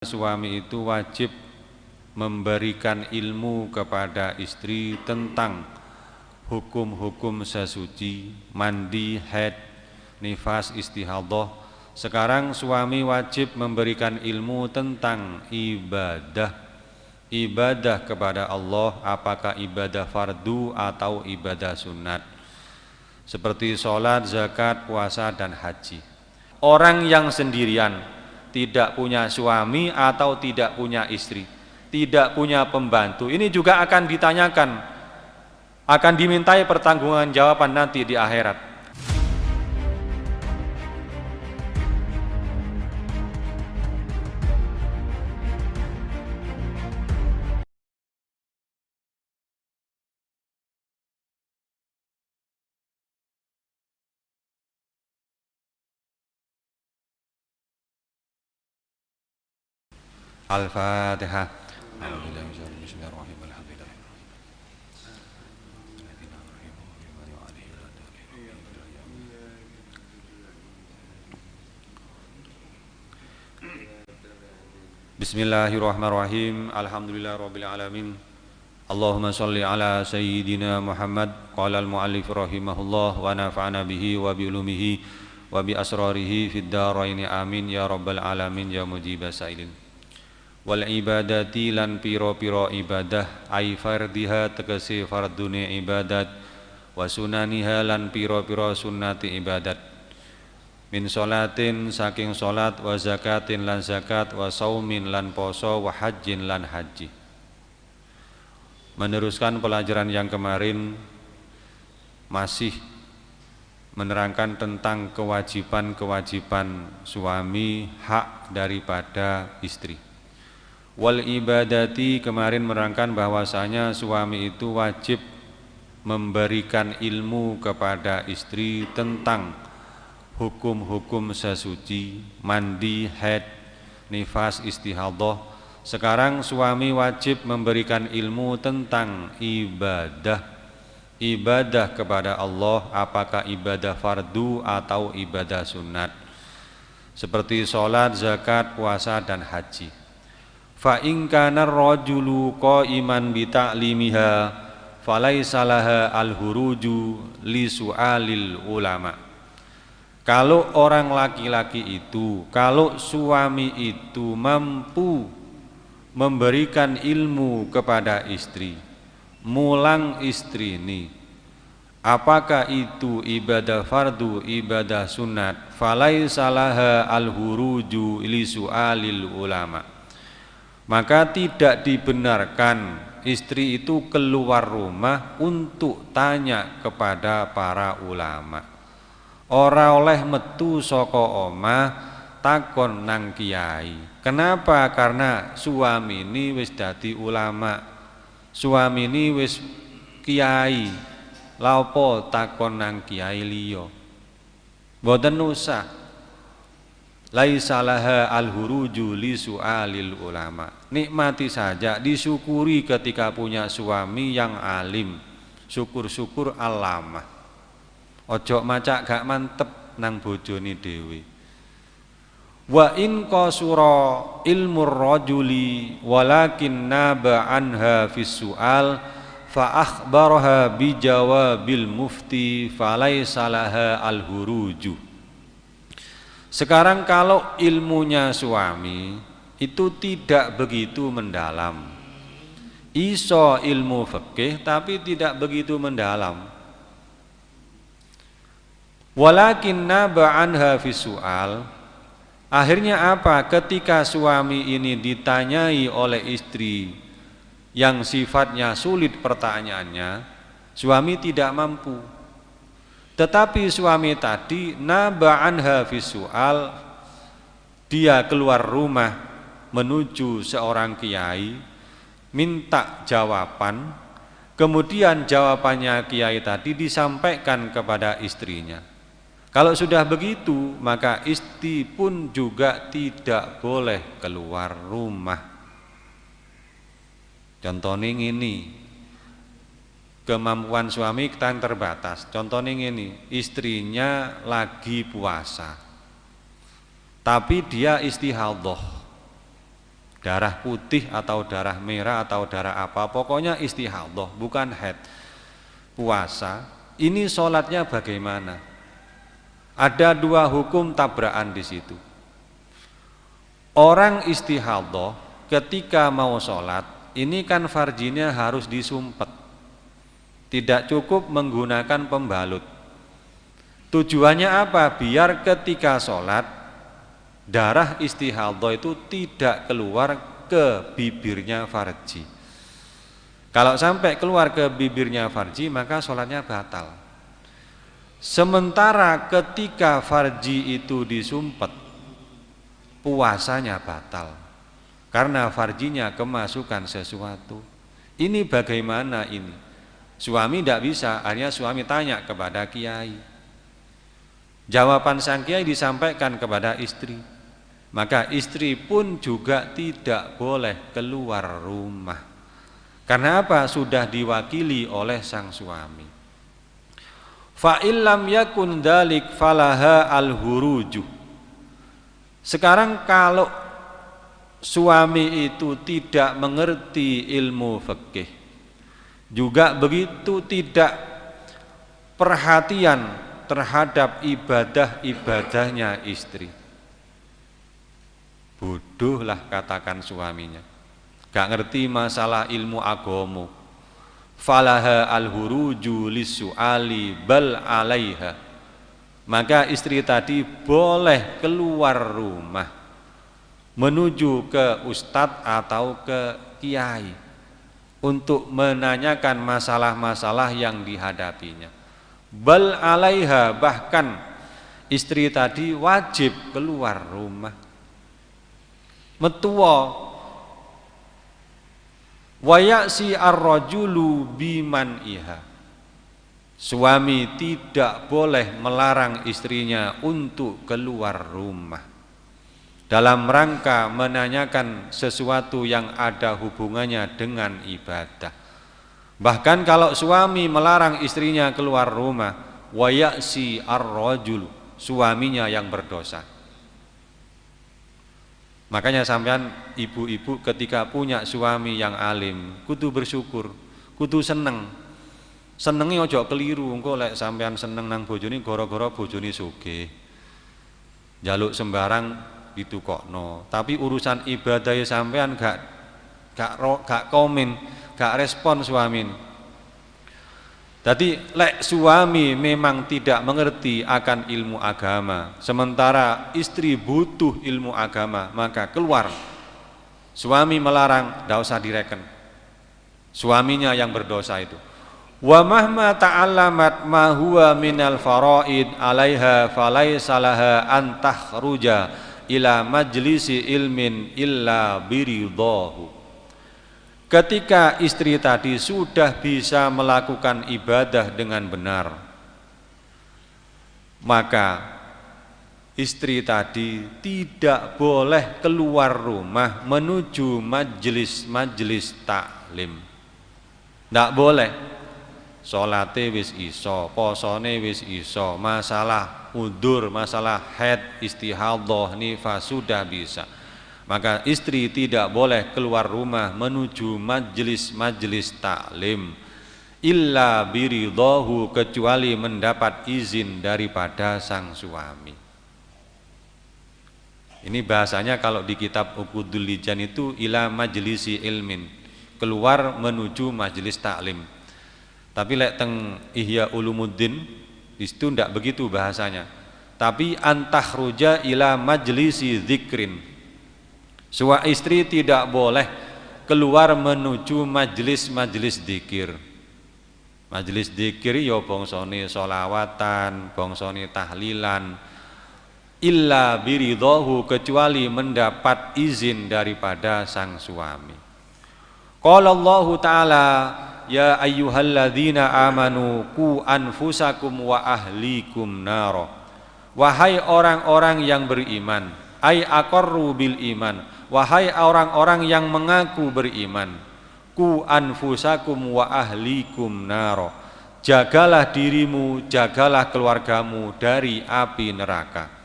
Suami itu wajib memberikan ilmu kepada istri tentang hukum-hukum sesuci, mandi, haid, nifas, istihadah. Sekarang suami wajib memberikan ilmu tentang ibadah. Ibadah kepada Allah, apakah ibadah fardu atau ibadah sunat, seperti sholat, zakat, puasa, dan haji. Orang yang sendirian, tidak punya suami atau tidak punya istri, tidak punya pembantu, ini juga akan ditanyakan, akan dimintai pertanggungjawaban nanti di akhirat. Al-Fatihah. Bismillahirrahmanirrahim. Alhamdulillahirabbil alamin. Allahumma shalli ala sayyidina Muhammad. Qala al-muallif rahimahullah wa nafa'ana bihi wa bi ulumihi wa bi asrarihi fid dharain amin ya rabbal alamin ya mujibas sailin. Wal ibadati lan piro-piro ibadah ai fardiha tegese fardune ibadat wa sunaniha lan piro-piro sunnati ibadat min sholatin saking sholat wa zakatin lan zakat wa saumin lan poso wa hajjin lan haji. Meneruskan pelajaran yang kemarin, masih menerangkan tentang kewajiban-kewajiban suami, hak daripada istri. Wal ibadati, kemarin menerangkan bahwasanya suami itu wajib memberikan ilmu kepada istri tentang hukum-hukum sesuci, mandi, haid, nifas, istihadah. Sekarang suami wajib memberikan ilmu tentang ibadah. Ibadah kepada Allah, apakah ibadah fardu atau ibadah sunat, seperti sholat, zakat, puasa, dan haji. Fa in kana ar-rajulu qa'iman bi ta'limiha falaysa laha al-huruju li su'alil ulama. Kalau orang laki-laki itu, kalau suami itu mampu memberikan ilmu kepada istri, mulang istri ini, apakah itu ibadah fardu, ibadah sunat, falaysa laha al-huruju li su'alil ulama. Maka tidak dibenarkan istri itu keluar rumah untuk tanya kepada para ulama. Ora oleh metu saka omah takon nang kiai. Kenapa? Karena suami ini wis dadi ulama, suami ini wis kiai. Lha apa takon nang kiai liya? Mboten usah. Laisa laha al-huruju li su'alil ulama. Nikmati saja, disyukuri ketika punya suami yang alim. Syukur-syukur alamah. Ojo macak gak mantep nang bojone dhewe. Wa in qasura ilmur rajuli walakin naba anha fis su'al fa akhbaraha bi jawabil mufti falaisa laha al-huruju. Sekarang kalau ilmunya suami itu tidak begitu mendalam, iso ilmu fikih tapi tidak begitu mendalam, walakin naba anha fi su'al, akhirnya apa? Ketika suami ini ditanyai oleh istri yang sifatnya sulit pertanyaannya, suami tidak mampu. Tetapi suami tadi naba anha fi su'al, dia keluar rumah menuju seorang kiai, minta jawaban, kemudian jawabannya kiai tadi disampaikan kepada istrinya. Kalau sudah begitu, maka istri pun juga tidak boleh keluar rumah. Contohnya ini, kemampuan suami kita terbatas. Contohnya ini, istrinya lagi puasa, tapi dia istihadah. darah putih atau darah merah atau darah apa, pokoknya istihadhah, bukan haid. Puasa, ini sholatnya bagaimana? Ada dua hukum tabrakan di situ. Orang istihadhah ketika mau sholat, ini kan farjinya harus disumpet, tidak cukup menggunakan pembalut. Tujuannya apa? Biar ketika sholat darah istihadhah itu tidak keluar ke bibirnya farji. Kalau sampai keluar ke bibirnya farji, maka sholatnya batal. Sementara ketika farji itu disumpet, puasanya batal karena farjinya kemasukan sesuatu. Ini bagaimana ini? Suami tidak bisa, akhirnya suami tanya kepada kiai. Jawaban sang kiai disampaikan kepada istri. Maka istri pun juga tidak boleh keluar rumah. Karena apa? Sudah diwakili oleh sang suami. Fa illam yakun dalik falaha al-huruju. Sekarang kalau suami itu tidak mengerti ilmu fikih, juga begitu tidak perhatian terhadap ibadah-ibadahnya istri, bodohlah katakan suaminya, gak ngerti masalah ilmu agama. Falaha al-huruju lis-su'ali bal 'alaiha. Maka istri tadi boleh keluar rumah menuju ke ustadz atau ke kiai untuk menanyakan masalah-masalah yang dihadapinya. Bal 'alaiha, bahkan istri tadi wajib keluar rumah. Metuwa wa ya'si ar-rajulu biman iha. Suami tidak boleh melarang istrinya untuk keluar rumah dalam rangka menanyakan sesuatu yang ada hubungannya dengan ibadah. Bahkan kalau suami melarang istrinya keluar rumah, wa ya'si ar-rajulu, suaminya yang berdosa. Makanya sampean ibu-ibu ketika punya suami yang alim, kudu bersyukur, kudu seneng. Senengi ojo keliru, engko lek sampean seneng nang bojone gara-gara bojone sugih. Njaluk sembarang ditukokno, tapi urusan ibadah sampean gak komen, gak respon suami. Jadi lek suami memang tidak mengerti akan ilmu agama, sementara istri butuh ilmu agama, maka keluar. Suami melarang, tidak usah direken. Suaminya yang berdosa itu. Wa mahma ta'allamat ma huwa minal faraid 'alaiha falaysa laha an takhruja ila majlisi ilmin illa biridahu. Ketika istri tadi sudah bisa melakukan ibadah dengan benar, maka istri tadi tidak boleh keluar rumah menuju majelis taklim. Tidak boleh. Salate wis iso, posone wis iso, masalah udur, masalah haid, istihadhah, nifas sudah bisa. Maka istri tidak boleh keluar rumah menuju majelis taklim illa biridahu, kecuali mendapat izin daripada sang suami. Ini bahasanya kalau di kitab Uqudul Lijan itu ila majlisi ilmin, keluar menuju majelis taklim. Tapi lek teng Ihya Ulumuddin itu tidak begitu bahasanya. Tapi antakhruja ila majlisi dzikrin. Suami istri tidak boleh keluar menuju majelis dzikir. Majelis dzikir ya bangsane sholawatan, bangsane tahlilan. Illa biridahu, kecuali mendapat izin daripada sang suami. Qala Allah Ta'ala, ya ayyuhalladzina amanu qu anfusakum wa ahlikum naro. Wahai orang-orang yang beriman, ay aqarru bil iman, wahai orang-orang yang mengaku beriman, qu anfusakum wa ahlikum naro. Jagalah dirimu, jagalah keluargamu dari api neraka.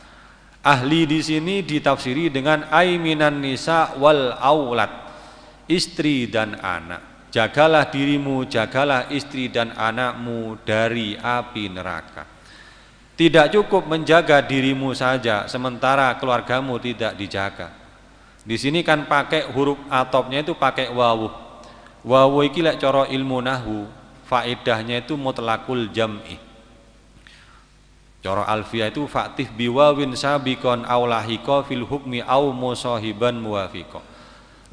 Ahli di sini ditafsiri dengan aiminan nisa wal aulad, istri dan anak. Jagalah dirimu, jagalah istri dan anakmu dari api neraka. Tidak cukup menjaga dirimu saja sementara keluargamu tidak dijaga. Di sini kan pakai huruf atopnya itu pakai wawu. Wawu iki lek cara ilmu nahwu, faedahnya itu mutlaqul jam'i. Cara alfiyah itu faktif biwawin sabiqon aw lahiqa fil hukmi aw musahiban muwafiqa.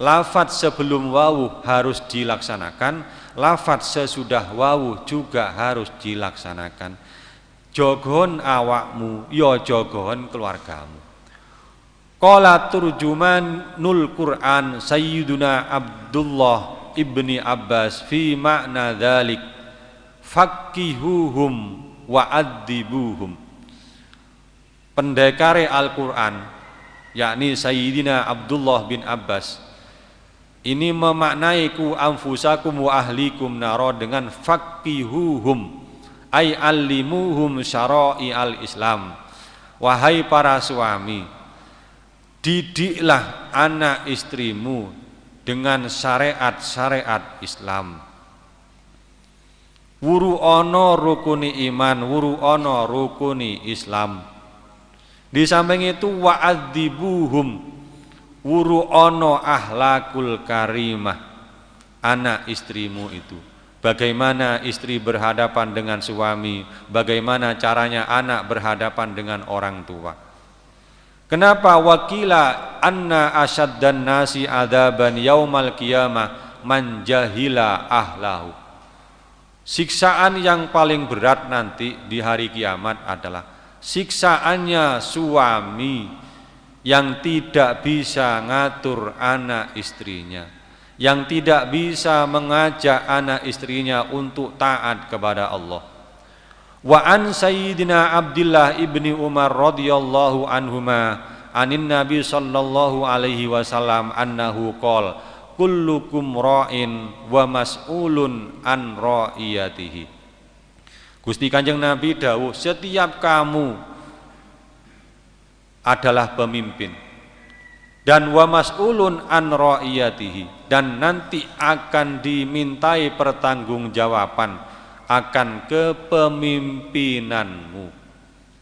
Lafadz sebelum wawu harus dilaksanakan, lafadz sesudah wawu juga harus dilaksanakan. Jogon awakmu, ya jogon keluargamu. Qala turjumanul Qur'an Sayyiduna Abdullah ibni Abbas fi makna dzalik faqihuhum wa'adzibuhum. Pendekare Al-Quran yakni Sayyidina Abdullah bin Abbas ini memaknai ku anfusakum wa ahlikum naro dengan faqihuhum ay allimuhum syara'i al-Islam. Wahai para suami, didiklah anak istrimu dengan syariat-syariat Islam. Wuru ono rukuni iman, wuru ono rukuni Islam. Di samping itu wa'adzibuhum, wuru ono ahlakul karimah anak istrimu itu. Bagaimana istri berhadapan dengan suami, bagaimana caranya anak berhadapan dengan orang tua. Kenapa wakila anna asyaddan nasi adaban yaumal qiyamah man jahila ahlahu. Siksaan yang paling berat nanti di hari kiamat adalah siksaannya suami yang tidak bisa ngatur anak istrinya, yang tidak bisa mengajak anak istrinya untuk taat kepada Allah. Wa an sayyidina Abdullah ibni Umar radhiyallahu anhuma anin Nabi sallallahu alaihi wasallam annahu qol kullukum ra'in wa mas'ulun an ra'iyatihi. Gusti Kanjeng Nabi dawuh, setiap kamu adalah pemimpin dan wa mas'ulun an ra'iyatihi, dan nanti akan dimintai pertanggungjawaban akan kepemimpinanmu.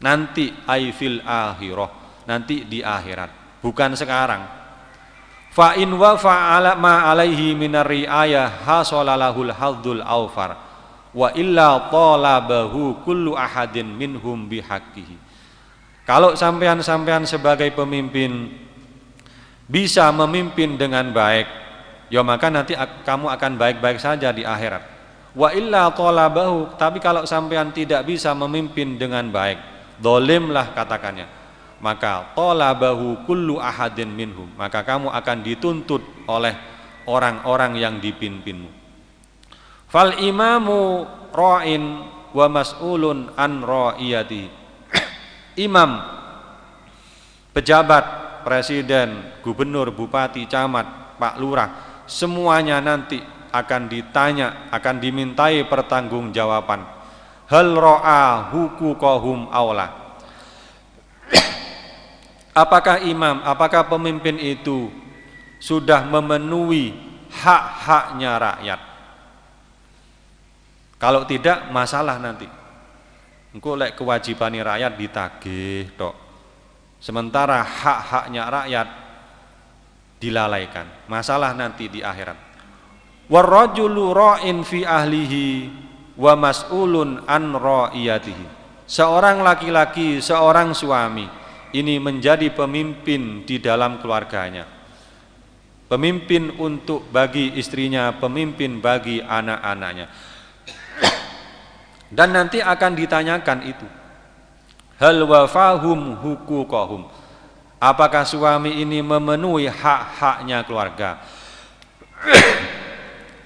Nanti aifil akhirah, nanti di akhirat, bukan sekarang. Fa in wa fa'ala ma alaihi minar riayah hasalalahul hadzul awfar wa illa talabahu kullu ahadin minhum bihaqqihi. Kalau sampean sebagai pemimpin bisa memimpin dengan baik, ya maka nanti kamu akan baik-baik saja di akhirat. Wa illa talabahu, tapi kalau sampean tidak bisa memimpin dengan baik, dolimlah katakannya, maka talabahu kullu ahadin minhum, maka kamu akan dituntut oleh orang-orang yang dipimpinmu. Fal imamu ra'in wa mas'ulun an ra'iyati. Imam, pejabat, presiden, gubernur, bupati, camat, pak lurah, semuanya nanti akan ditanya, akan dimintai pertanggungjawaban. Hal ra'a huquqahum aula. Apakah imam, apakah pemimpin itu sudah memenuhi hak-haknya rakyat? Kalau tidak, masalah nanti. Engko lek kewajiban rakyat ditagih tok. Sementara hak-haknya rakyat dilalaikan. Masalah nanti di akhirat. Warrajulu ra'in fi ahlihi wa mas'ulun an ra'iyatihi. Seorang laki-laki, seorang suami ini menjadi pemimpin di dalam keluarganya. Pemimpin untuk bagi istrinya, pemimpin bagi anak-anaknya. Dan nanti akan ditanyakan itu. Hal wafahum huquqahum. Apakah suami ini memenuhi hak-haknya keluarga?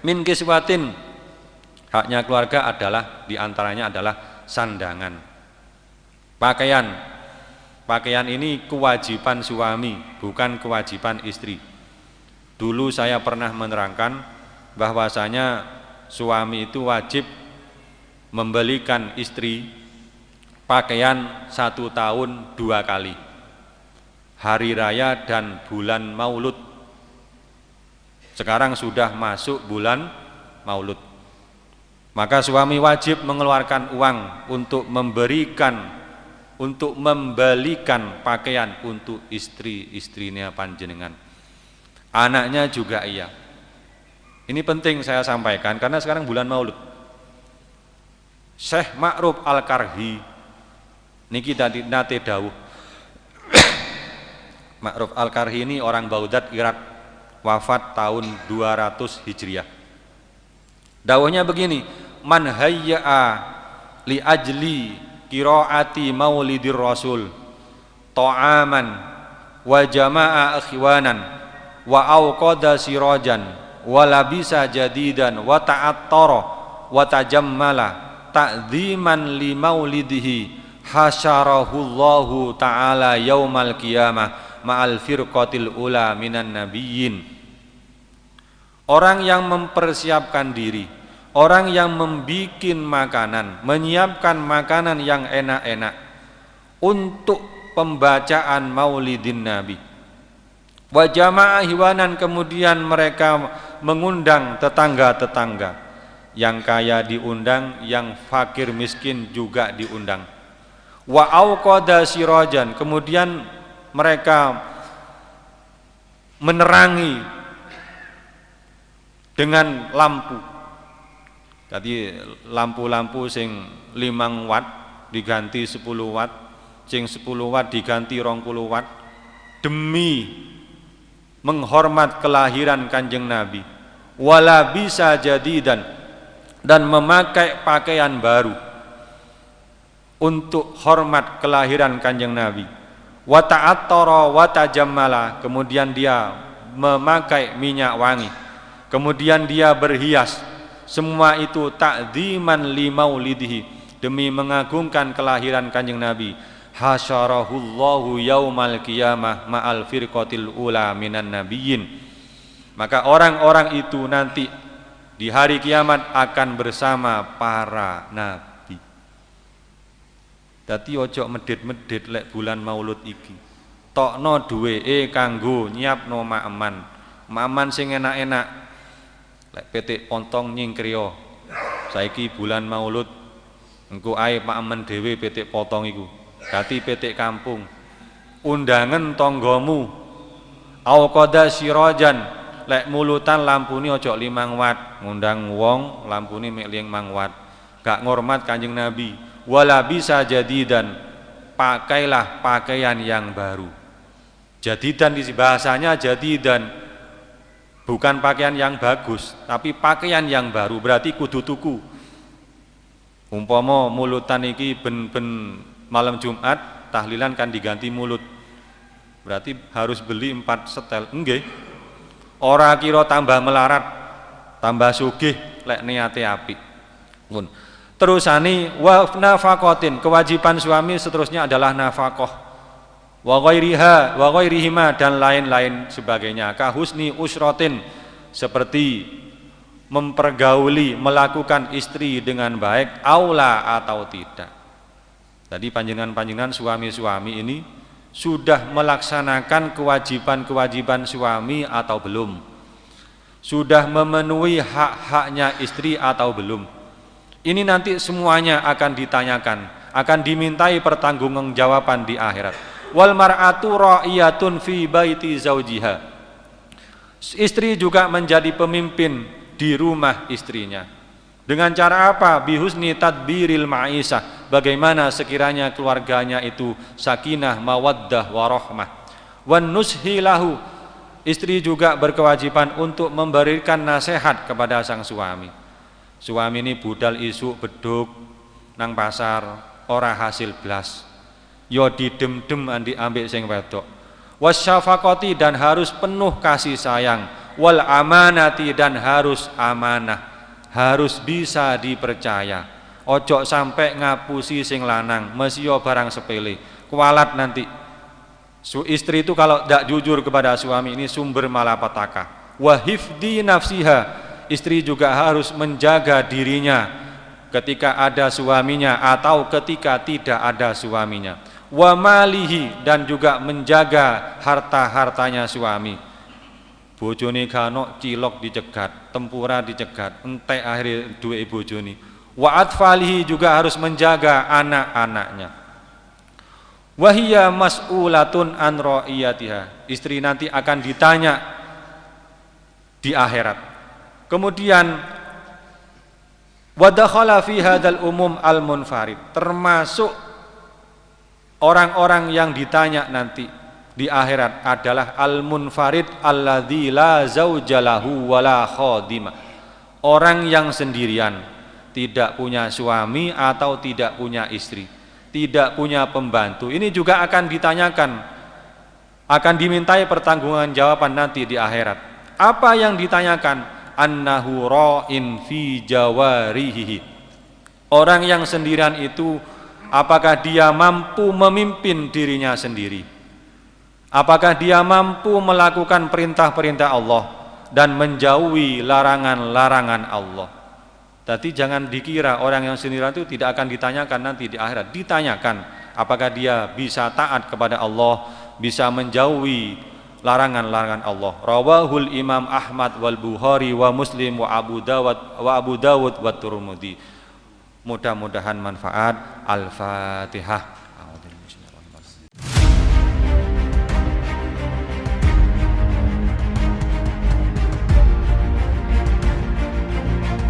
Min kiswatin. Haknya keluarga adalah diantaranya adalah sandangan, pakaian. Pakaian ini kewajiban suami, bukan kewajiban istri. Dulu saya pernah menerangkan bahwasanya suami itu wajib membelikan istri pakaian 1 tahun 2 kali. hari raya dan bulan Maulud. Sekarang sudah masuk bulan Maulud. Maka suami wajib mengeluarkan uang untuk membelikan pakaian untuk istri-istrinya panjenengan. Anaknya juga iya. Ini penting saya sampaikan karena sekarang bulan Maulud. Syekh Ma'ruf Al-Karhi niki tadi nate dawuh. Ma'ruf Al-Karhi ini orang Baghdad, Irak, wafat tahun 200 Hijriah. Dawuhnya begini, man hayya'a li ajli qiraati maulidir rasul ta'aman wa jama'a ikhwanan wa auqada sirajan wa labisa jadidan wa ta'attara wa tajammala ta'dhiman li maulidihi hasyarahullahu ta'ala yaumal qiyamah ma'al firqatil ula minan nabiyyin. Orang yang mempersiapkan diri, orang yang membikin makanan, menyiapkan makanan yang enak-enak untuk pembacaan maulidin Nabi. Wa jama'a hiwanan, kemudian mereka mengundang tetangga-tetangga, yang kaya diundang, yang fakir miskin juga diundang. Wa auqada sirajan, kemudian mereka menerangi dengan lampu. Jadi lampu-lampu sing 5 watt diganti 10 watt, sing 10 watt diganti 20 watt demi menghormat kelahiran Kanjeng Nabi. Wala bisa jadidan, dan memakai pakaian baru untuk hormat kelahiran Kanjeng Nabi. Wa ta'attara wa tajammala, kemudian dia memakai minyak wangi, kemudian dia berhias. Semua itu ta'dziman li maulidihi, demi mengagungkan kelahiran Kanjeng Nabi. Hasyarahullahu yaumal qiyamah ma'al firqatil ula minan nabiyyin. Maka orang-orang itu nanti di hari kiamat akan bersama para nabi. Dadi ojo medhit-medhit lek bulan Maulud iki. Tokno duweke kanggo nyiapno makman. Makman sing enak-enak. Lek petik pontong nyingkriya. Saiki bulan Maulud engko ae makmen dhewe petik potong iku. Dadi petik kampung. Undangan tanggamu. Auqada sirajan, lek mulutan lampune ojo 5 watt, ngundang wong lampune mek 5 watt. Gak ngormat Kanjeng Nabi. Wala bisa jadidan, pakailah pakaian yang baru. Jadidan di bahasanya jadidan, bukan pakaian yang bagus, tapi pakaian yang baru, berarti kudu tuku. Umpama mulutan iki ben malam Jumat, tahlilan kan diganti mulut, berarti harus beli 4 setel. Nggih, ora kira tambah melarat, tambah sugih lek niate apik. Pun terusane wa nafaqatin, kewajiban suami seterusnya adalah nafkah. Wa ghairiha wa ghairihima, dan lain-lain sebagainya. Ka husni usratin, seperti mempergauli, melakukan istri dengan baik, aula atau tidak. Tadi panjenengan suami-suami ini sudah melaksanakan kewajiban-kewajiban suami atau belum? Sudah memenuhi hak-haknya istri atau belum? Ini nanti semuanya akan ditanyakan, akan dimintai pertanggungjawaban di akhirat. Wal mar'atu ra'iyatun fi baiti zaujiha. Istri juga menjadi pemimpin di rumah istrinya. Dengan cara apa? Bihusni tadbiril ma'isah. Bagaimana sekiranya keluarganya itu sakinah, mawaddah, warahmah. Wan nushi lahu. Istri juga berkewajiban untuk memberikan nasihat kepada sang suami. Suami ini budal isuk beduk nang pasar, ora hasil blas. Yo didem-dem andi ambek sing wedok. Wasyafaqati, dan harus penuh kasih sayang. Wal amanati, dan harus amanah, harus bisa dipercaya. Ojo sampai ngapusi sing lanang, mesio barang sepele. Kualat nanti. Istri itu kalau tidak jujur kepada suami ini sumber malapetaka. Wa hifdi nafsiha, istri juga harus menjaga dirinya ketika ada suaminya atau ketika tidak ada suaminya. wa malihi, dan juga menjaga harta-hartanya suami. Bojone kano cilok dicegat, tempura dicegat, entek akhirnya duwe bojone. Wa atfalihi, juga harus menjaga anak-anaknya. Wahia mas'ulatun an ra'iyatiha, istri nanti akan ditanya di akhirat. Kemudian wa dakhala fi hadzal umum al munfarid, termasuk orang-orang yang ditanya nanti di akhirat adalah al munfarid alladzi la zaujalahu wala khadima, orang yang sendirian, tidak punya suami atau tidak punya istri, tidak punya pembantu. Ini juga akan ditanyakan, akan dimintai pertanggungjawaban nanti di akhirat. Apa yang ditanyakan? Annahu ra'in fi jawarihi, orang yang sendirian itu apakah dia mampu memimpin dirinya sendiri, apakah dia mampu melakukan perintah-perintah Allah dan menjauhi larangan-larangan Allah. Jadi jangan dikira orang yang sendirian itu tidak akan ditanyakan nanti di akhirat. Ditanyakan apakah dia bisa taat kepada Allah, bisa menjauhi larangan-larangan Allah. Rawahul Imam Ahmad wal Bukhari wa Muslim wa Abu Dawud wa Tirmidzi. Mudah-mudahan manfaat. Al-Fatihah.